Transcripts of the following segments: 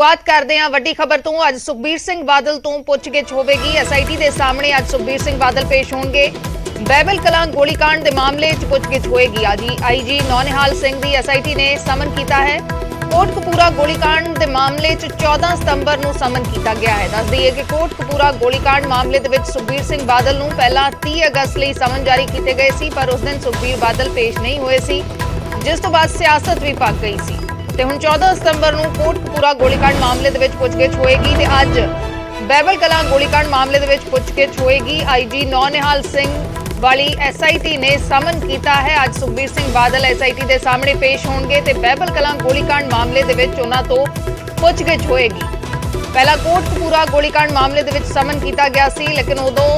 बात करते हैं वड्डी खबर तो अज सुखबीर सिंह बादल तो पुछगिछ होगी। एसआईटी के सामने अज सुखबीर सिंह बादल पेश होंगे। बैबल कलां गोलीकांड के मामले च पुछगिछ होगी। अज आईजी नौनिहाल सिंह की एसआईटी ने समन किया है। कोटकपूरा गोलीकांड के मामले च 14 सितंबर को समन किया गया है। दस दईए कि कोटकपूरा गोलीकांड मामले के सुखबीर सिंह बादल को पहला 30 अगस्त लिए समन जारी किए गए सी, पर उस दिन सुखबीर बादल पेश नहीं हुए सी, जिस तो बाद सियासत भी पक गई सी। ते हुण 14 सितंबर को कोटकपूरा गोलीकांड मामले के पुछगिछ होगी ते अज बैबल कलां गोलीकांड मामले के पुछगिछ होगी। आईजी नौनिहाल सिंह वाली एसआईटी ने समन किया है। अज सुखबीर सिंह बादल एसआईटी के सामने पेश होंगे ते बैबल कलां गोलीकांड मामले के उन्हां तो पुछगिछ होगी। पहला कोटकपूरा गोलीकांड मामले के समन किया गया सी, लेकिन उदों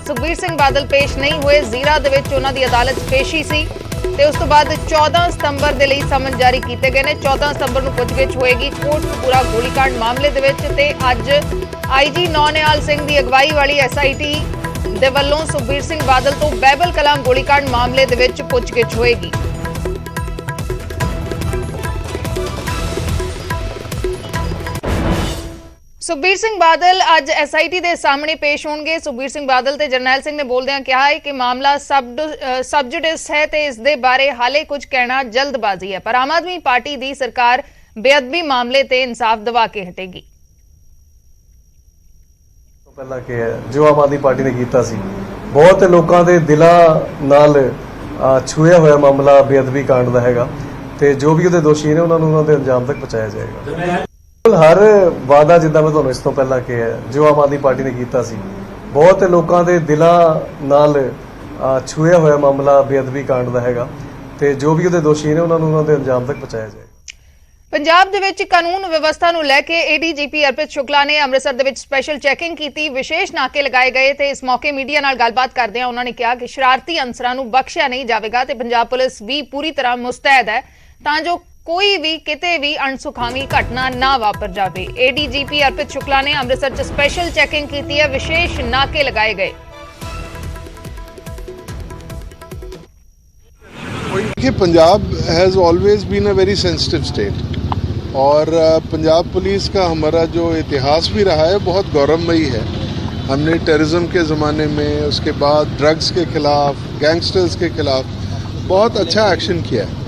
सुखबीर सिंह बादल पेश नहीं हुए। जीरा दे विच उन्हां दी अदालत पेशी सी ते उस तो बाद 14 सितंबर के लिए समन जारी किए गए हैं। 14 सितंबर को पुछगिछ होगी कोटकपूरा गोलीकांड मामले के अज आईजी नौनिहाल सिंह की अगवाई वाली एसआईटी दे वल्लों सुखबीर सिंह बादल तो बैबल कलां गोलीकांड मामले के पुछगिछ होगी। सुखबीर सिंह बादल अज एसआईटी के सामने पेश होंगे। सुखबीर सिंह बादल ते जरनैल सिंह ने बोलदे कहा है कि मामला सबजुडिस है ते इस दे बारे हाले कुछ कहना जल्दबाजी है, पर आम आदमी पार्टी की सरकार बेअदबी मामले ते इंसाफ दवा के हटेगी। पहला कि जो आम आदमी पार्टी ने किया सी, बहुत लोगों के दिलों नाल छुआ हुआ मामला बेअदबी कांड का हैगा ते जो भी उहदे दोषी ने उन्होंने उन्होंने अंजाम तक पहुंचाया जाएगा। हर वादा जिदा मैं तुहानूं इस तो पहला कहा जो आम आदमी पार्टी ने किया सी, बहुत लोगों के दिलों नाल छुआ हुआ मामला बेअदबी कांड का हैगा ते जो भी उहदे दोषी ने उन्होंने उन्होंने अंजाम तक पहुंचाया जाएगा। पंजाब दे विच कानून व्यवस्था नूं लैके एडीजीपी अर्पित शुक्ला ने अमृतसर दे विच स्पैशल चैकिंग की। विशेष नाके लगाए गए थे। इस मौके मीडिया नाल गलबात करदे उन्होंने कहा कि शरारती अंसरां नूं बख्शिया नहीं जाएगा ते पंजाब पुलिस भी पूरी तरह मुस्तैद है तां जो कोई भी किते भी अणसुखावी घटना ना वापर जाए। एडीजीपी अर्पित शुक्ला ने अमृतसर च स्पैशल चैकिंग की है। विशेष नाके लगाए गए। Punjab has always been a very sensitive state और पंजाब पुलिस का हमारा जो इतिहास भी रहा है बहुत गौरवमयी है। हमने टेररिज्म के ज़माने में, उसके बाद ड्रग्स के ख़िलाफ़, गैंगस्टर्स के ख़िलाफ़ बहुत अच्छा एक्शन किया है।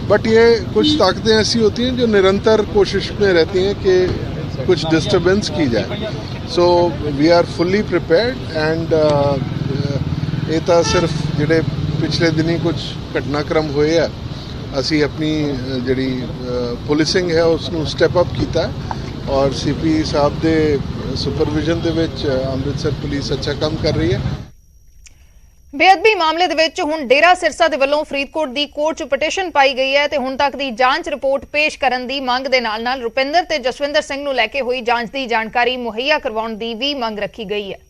बट ये कुछ ताकतें ऐसी होती हैं जो निरंतर कोशिश में रहती हैं कि कुछ डिस्टर्बेंस की जाए। So we are fully prepared and ये तो सिर्फ जिहड़े पिछले दिनी कुछ घटनाक्रम हुए है, असी अपनी जिहड़ी पुलिसिंग है उसनूं स्टैप अप किया और सीपी साहब दे सुपरविजन दे विच अमृतसर पुलिस अच्छा काम कर रही है। बेअदबी मामले दे विच हुण डेरा सिरसा दे वल्लों फरीदकोट दी कोर्ट च पटिशन पाई गई है ते हुण तक दी जांच रिपोर्ट पेश करन दी मंग दे नाल-नाल रुपिंदर ते जसविंदर सिंह नूं लैके होई जांच दी जानकारी मुहैया करवाउण दी भी मंग रखी गई है।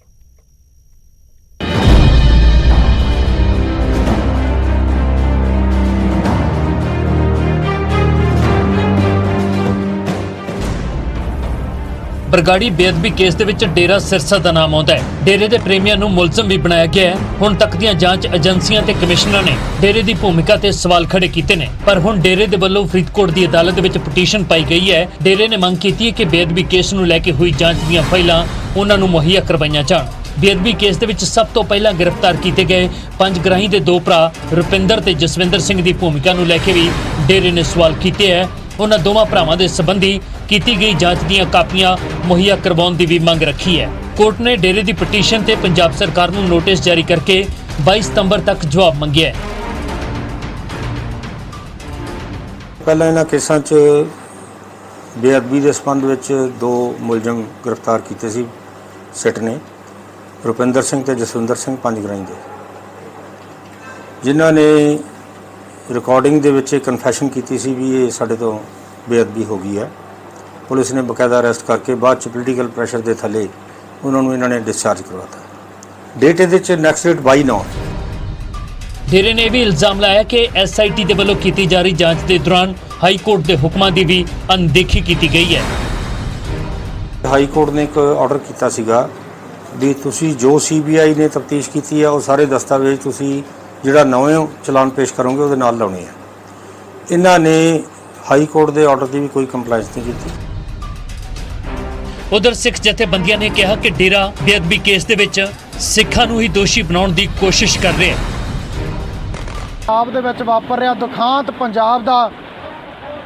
बरगाड़ी बेअदबी केस दे विच डेरा सिरसा का नाम आता है। डेरे के प्रेमियों को मुलजम भी बनाया गया है। हुण तक दी जांच एजेंसियां ते कमिश्नर ने डेरे की भूमिका ते सवाल खड़े किए ने, पर हुण डेरे दे वल्लों फरीदकोट की अदालत विच पटीशन पाई गई है। डेरे ने मंग की है कि बेअदबी केस नूं लैके हुई जांच दीआं फाइलां उन्हां नूं मुहैया करवाईआं जाण। बेअदबी केस दे विच सब तो पहला गिरफ्तार किए गए पंजग्राही के दो भरा रुपिंदर ते जसविंदर सिंह की भूमिका नूं लैके भी डेरे ने सवाल किए है। उन्हां दोवां भरावां दे संबंधी की गई जांच दीआं कापियां मुहैया करवाउण दी भी मंग रखी है। कोर्ट ने डेरे की पटीशन ते पंजाब सरकार नूं नोटिस जारी करके 22 सितंबर तक जवाब मंगिया है। पहला इन्हां केसां च बेअदबी के संबंध विच दो मुलजम गिरफ्तार किए सी सिट ने, रुपिंदर सिंह ते जसविंदर सिंह पंजग्राही दे, जिन्हां ने रिकॉर्डिंग दे विच कन्फैशन की सी भी ये साडे तो बेअदबी हो गई है। पुलिस ने बकायदा अरेस्ट करके बाद च पोलीटिकल प्रैशर के थले उन्होंने इन्होंने डिस्चार्ज करवाता। डेट ये नैक्सट डेट 22/9। डेरे ने भी इल्जाम लाया कि एसआईटी के वल्लों की जा रही जांच के दौरान हाई कोर्ट के हुक्मां की भी अनदेखी की गई है। हाई कोर्ट ने एक ऑर्डर किया सीगा भी तुसी जो CBI ने तफ्तीश की है वो सारे दस्तावेज तुसी जिहड़ा नवें चलान पेश करोगे वो नाल लाने हैं। इन्हां ने हाई कोर्ट के ऑर्डर की भी कोई कंप्लाइंस नहीं की। ਉਧਰ ਸਿੱਖ ਜਥੇਬੰਦੀਆਂ ਨੇ ਕਿਹਾ ਕਿ ਡੇਰਾ ਬੇਅਦਬੀ ਕੇਸ ਦੇ ਵਿੱਚ ਸਿੱਖਾਂ ਨੂੰ ਹੀ ਦੋਸ਼ੀ ਬਣਾਉਣ ਦੀ ਕੋਸ਼ਿਸ਼ ਕਰ ਰਿਹਾ ਹੈ। ਪੰਜਾਬ ਦੇ ਵਿੱਚ ਵਾਪਰ ਰਿਹਾ ਦੁਖਾਂਤ ਪੰਜਾਬ ਦਾ,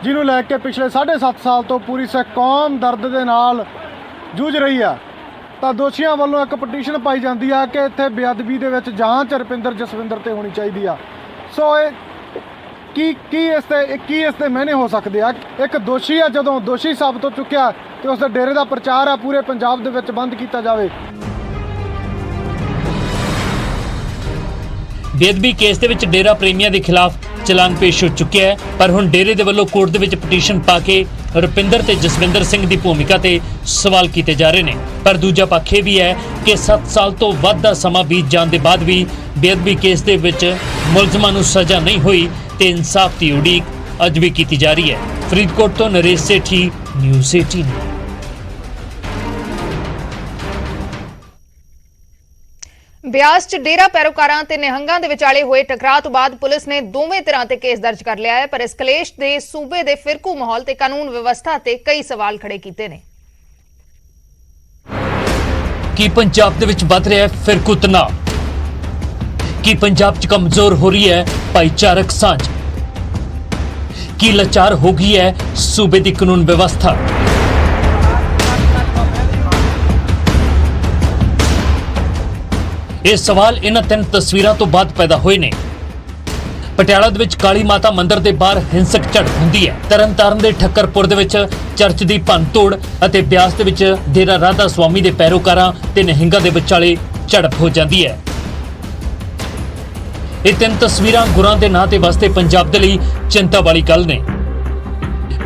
ਜਿਹਨੂੰ ਲੈ ਕੇ ਪਿਛਲੇ 7.5 ਸਾਲ ਤੋਂ ਪੂਰੀ ਸਿੱਖ ਕੌਮ ਦਰਦ ਦੇ ਨਾਲ ਜੂਝ ਰਹੀ ਆ, ਤਾਂ ਦੋਸ਼ੀਆਂ ਵੱਲੋਂ ਇੱਕ ਪਟੀਸ਼ਨ ਪਾਈ ਜਾਂਦੀ ਆ ਕਿ ਇੱਥੇ ਬੇਅਦਬੀ ਦੇ ਵਿੱਚ ਜਾਂਚ ਰੁਪਿੰਦਰ ਜਸਵਿੰਦਰ ਤੇ ਹੋਣੀ ਚਾਹੀਦੀ ਆ। ਸੋ ਇਹ ਕੀ ਇਸ ਦੇ ਮਾਇਨੇ ਹੋ ਸਕਦੇ ਆ? ਇੱਕ ਦੋਸ਼ੀ ਆ, ਜਦੋਂ ਦੋਸ਼ੀ ਸਾਬਤ ਹੋ ਚੁੱਕਿਆ ਤੇ ਉਸ ਦੇ ਡੇਰੇ ਦਾ ਪ੍ਰਚਾਰ ਆ ਪੂਰੇ ਪੰਜਾਬ ਦੇ ਵਿੱਚ ਬੰਦ ਕੀਤਾ ਜਾਵੇ। ਬੇਅਦਬੀ ਕੇਸ ਦੇ ਵਿੱਚ ਡੇਰਾ ਪ੍ਰੇਮੀਆਂ ਦੇ ਖਿਲਾਫ ਚਲਾਨ ਪੇਸ਼ ਹੋ ਚੁੱਕਿਆ ਹੈ, ਪਰ ਹੁਣ ਡੇਰੇ ਦੇ ਵੱਲੋਂ ਕੋਰਟ ਦੇ ਵਿੱਚ ਪਟੀਸ਼ਨ ਪਾ ਕੇ ਰੁਪਿੰਦਰ ਤੇ ਜਸਵਿੰਦਰ ਸਿੰਘ ਦੀ ਭੂਮਿਕਾ ਤੇ ਸਵਾਲ ਕੀਤੇ ਜਾ ਰਹੇ ਨੇ। ਪਰ ਦੂਜਾ ਪੱਖ ਇਹ ਵੀ ਹੈ ਕਿ 7 ਸਾਲ ਤੋਂ ਵੱਧ ਦਾ ਸਮਾਂ ਬੀਤ ਜਾਣ ਦੇ ਬਾਅਦ ਵੀ ਬੇਅਦਬੀ ਕੇਸ ਦੇ ਵਿੱਚ ਮੁਲਜ਼ਮਾਂ ਨੂੰ ਸਜ਼ਾ ਨਹੀਂ ਹੋਈ ਤੇ ਇਨਸਾਫ ਦੀ ਉਡੀਕ ਅੱਜ ਵੀ ਕੀਤੀ ਜਾ ਰਹੀ ਹੈ। ਫਰੀਦਕੋਟ ਤੋਂ ਨਰੇਸ਼ ਸੇਠੀ, ਨਿਊਜ਼ 18। ਬਿਆਸ 'ਚ ਡੇਰਾ ਪੈਰੋਕਾਰਾਂ ਤੇ ਨਿਹੰਗਾਂ ਦੇ ਵਿਚਾਲੇ ਹੋਏ ਟਕਰਾਅ ਤੋਂ ਬਾਅਦ ਪੁਲਿਸ ਨੇ ਦੋਵੇਂ ਧਿਰਾਂ ਤੇ ਕੇਸ ਦਰਜ ਕਰ ਲਿਆ ਹੈ, ਪਰ ਇਸ ਕਲੇਸ਼ ਦੇ ਸੂਬੇ ਦੇ ਫਿਰਕੂ ਮਾਹੌਲ ਤੇ ਕਾਨੂੰਨ ਵਿਵਸਥਾ ਤੇ ਕਈ ਸਵਾਲ ਖੜੇ ਕੀਤੇ ਨੇ। ਕੀ ਪੰਜਾਬ ਦੇ ਵਿੱਚ ਵੱਧ ਰਿਹਾ ਹੈ ਫਿਰਕੂ ਤਣਾਅ? ਕੀ ਪੰਜਾਬ 'ਚ ਕਮਜ਼ੋਰ ਹੋ ਰਹੀ ਹੈ ਭਾਈਚਾਰਕ ਸਾਂਝ? ਕੀ ਲਾਚਾਰ ਹੋ ਗਈ ਹੈ ਸੂਬੇ ਦੀ ਕਾਨੂੰਨ ਵਿਵਸਥਾ? ਇਹ ਸਵਾਲ ਇਹਨਾਂ 3 ਤਸਵੀਰਾਂ ਤੋਂ ਬਾਅਦ ਪੈਦਾ ਹੋਏ ਨੇ। ਪਟਿਆਲਾ ਦੇ ਵਿੱਚ ਕਾਲੀ ਮਾਤਾ ਮੰਦਿਰ ਦੇ ਬਾਹਰ ਹਿੰਸਕ ਝੜਪ ਹੁੰਦੀ ਹੈ। ਤਰਨਤਾਰਨ ਦੇ ਠੱਕਰਪੁਰ ਦੇ ਵਿੱਚ ਚਰਚ ਦੀ ਭੰਨਤੋੜ ਅਤੇ ਬਿਆਸ ਦੇ ਵਿੱਚ ਡੇਰਾ ਰਾਧਾ ਸੁਆਮੀ ਦੇ ਪੈਰੋਕਾਰਾਂ ਤੇ ਨਿਹੰਗਾਂ ਦੇ ਵਿਚਾਲੇ ਝੜਪ ਹੋ ਜਾਂਦੀ ਹੈ। ਇਹ 3 ਤਸਵੀਰਾਂ ਗੁਰਾਂ ਦੇ ਨਾਂ ਤੇ ਵਸਦੇ ਪੰਜਾਬ ਦੇ ਲਈ ਚਿੰਤਾ ਵਾਲੀ ਗੱਲ ਨੇ।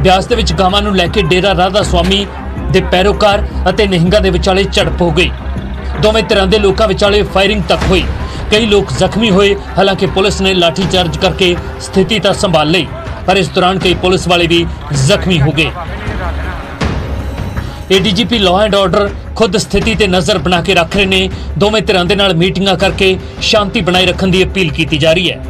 ਬਿਆਸ ਦੇ ਵਿੱਚ ਗਾਵਾਂ ਨੂੰ ਲੈ ਕੇ ਡੇਰਾ ਰਾਧਾ ਸੁਆਮੀ ਦੇ ਪੈਰੋਕਾਰ ਅਤੇ ਨਿਹੰਗਾਂ ਦੇ ਵਿਚਾਲੇ ਝੜਪ ਹੋ ਗਈ। ਦੋਵੇਂ ਤਰ੍ਹਾਂ ਦੇ ਲੋਕਾਂ ਵਿਚਾਲੇ ਫਾਇਰਿੰਗ ਤੱਕ ਹੋਈ। ਕਈ ਲੋਕ ਜ਼ਖਮੀ ਹੋਏ। ਹਾਲਾਂਕਿ ਪੁਲਿਸ ਨੇ ਲਾਠੀ ਚਾਰਜ ਕਰਕੇ ਸਥਿਤੀ ਤਾਂ ਸੰਭਾਲ ਲਈ, ਪਰ ਇਸ ਦੌਰਾਨ ਕਈ ਪੁਲਿਸ ਵਾਲੇ ਵੀ ਜ਼ਖਮੀ ਹੋ ਗਏ। ਏਡੀਜੀਪੀ ਲਾਅ ਐਂਡ ਆਰਡਰ ਖੁਦ ਸਥਿਤੀ ਤੇ ਨਜ਼ਰ ਬਣਾ ਕੇ ਰੱਖ ਰਹੇ ਨੇ। ਦੋਵੇਂ ਧਿਰਾਂ ਦੇ ਨਾਲ ਮੀਟਿੰਗਾਂ ਕਰਕੇ ਸ਼ਾਂਤੀ ਬਣਾਈ ਰੱਖਣ ਦੀ ਅਪੀਲ ਕੀਤੀ ਜਾ ਰਹੀ ਹੈ।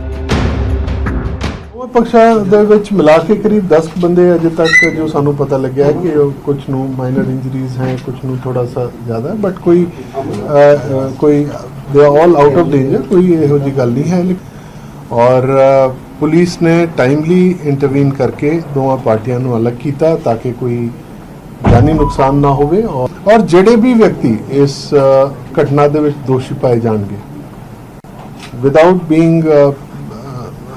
ਪક્ષਾਂ ਦੇ ਵਿੱਚ ਮਿਲਾ ਕੇ ਕਰੀਬ 10 ਬੰਦੇ ਅਜੇ ਤੱਕ ਜੋ ਸਾਨੂੰ ਪਤਾ ਲੱਗਿਆ ਹੈ ਕਿ ਕੁਝ ਨੂੰ ਮਾਈਨਰ ਇੰਜਰੀਜ਼ हैं, कुछ ਨੂੰ ਥੋੜਾ ਸਾ ਜ਼ਿਆਦਾ, ਬਟ ਕੋਈ they are all out of danger, ਕੋਈ ਇਹੋ ਜਿਹੀ ਗੱਲ ਨਹੀਂ ਹੈ। ਔਰ ਪੁਲਿਸ ਨੇ ਟਾਈਮਲੀ ਇੰਟਰਵੀਨ ਕਰਕੇ ਦੋਵਾਂ ਪਾਰਟੀਆਂ ਨੂੰ ਅਲੱਗ ਕੀਤਾ ਤਾਂ ਕਿ ਕੋਈ ਜਾਨੀ ਨੁਕਸਾਨ ਨਾ ਹੋਵੇ। ਔਰ ਜਿਹੜੇ ਵੀ ਵਿਅਕਤੀ ਇਸ ਘਟਨਾ ਦੇ ਵਿੱਚ ਦੋਸ਼ੀ ਪਾਏ ਜਾਣਗੇ, without being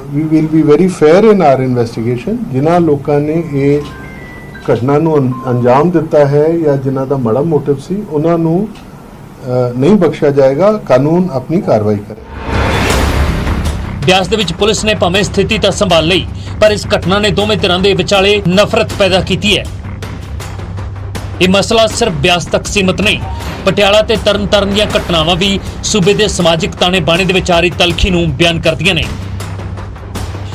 we will be very fair in our investigation। ਜਿਨ੍ਹਾਂ ਲੋਕਾਂ ਨੇ ਇਹ ਘਟਨਾ ਨੂੰ ਅੰਜਾਮ ਦਿੱਤਾ ਹੈ ਜਾਂ ਜਿਨ੍ਹਾਂ ਦਾ ਮਾੜਾ ਮੋਟਿਵ ਸੀ, ਉਹਨਾਂ ਨੂੰ ਨਹੀਂ ਬਖਸ਼ਿਆ ਜਾਏਗਾ। ਕਾਨੂੰਨ ਆਪਣੀ ਕਾਰਵਾਈ ਕਰੇ। ਬਿਆਸ ਦੇ ਵਿੱਚ ਪੁਲਿਸ ਨੇ ਭਾਵੇਂ ਸਥਿਤੀ ਤਾਂ ਸੰਭਾਲ ਲਈ, ਪਰ ਇਸ ਘਟਨਾ ਨੇ ਦੋਵੇਂ ਧਿਰਾਂ ਦੇ ਵਿਚਾਲੇ ਨਫ਼ਰਤ ਪੈਦਾ ਕੀਤੀ ਹੈ। ਇਹ ਮਸਲਾ ਸਿਰਫ ਬਿਆਸ ਤੱਕ ਸੀਮਤ ਨਹੀਂ। ਪਟਿਆਲਾ ਤੇ ਤਰਨਤਾਰਨ ਦੀਆਂ ਘਟਨਾਵਾਂ ਵੀ ਸੂਬੇ ਦੇ ਸਮਾਜਿਕ ਤਾਣੇ ਬਾਣੇ ਦੇ ਵਿੱਚ ਆ ਰਹੀ ਤਲਖੀ ਨੂੰ ਬਿਆਨ ਕਰਦੀਆਂ ਨੇ।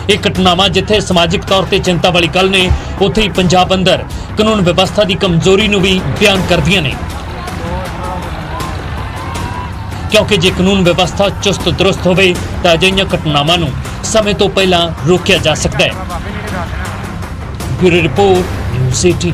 ਇਹ ਘਟਨਾਵਾਂ ਜਿੱਥੇ ਸਮਾਜਿਕ ਤੌਰ ਤੇ ਚਿੰਤਾ ਵਾਲੀ ਗੱਲ ਨੇ, ਉੱਥੇ ਹੀ ਪੰਜਾਬ ਅੰਦਰ ਕਾਨੂੰਨ ਵਿਵਸਥਾ ਦੀ ਕਮਜ਼ੋਰੀ ਨੂੰ ਵੀ ਬਿਆਨ ਕਰਦੀਆਂ ਨੇ। ਕਿਉਂਕਿ ਜੇ ਕਾਨੂੰਨ ਵਿਵਸਥਾ ਚੁਸਤ ਦਰੁਸਤ ਹੋਵੇ ਤਾਂ ਅਜਿਹੀਆਂ ਘਟਨਾਵਾਂ ਨੂੰ ਸਮੇਂ ਤੋਂ ਪਹਿਲਾਂ ਰੋਕਿਆ ਜਾ ਸਕਦਾ ਹੈ। Bureau report, news 18।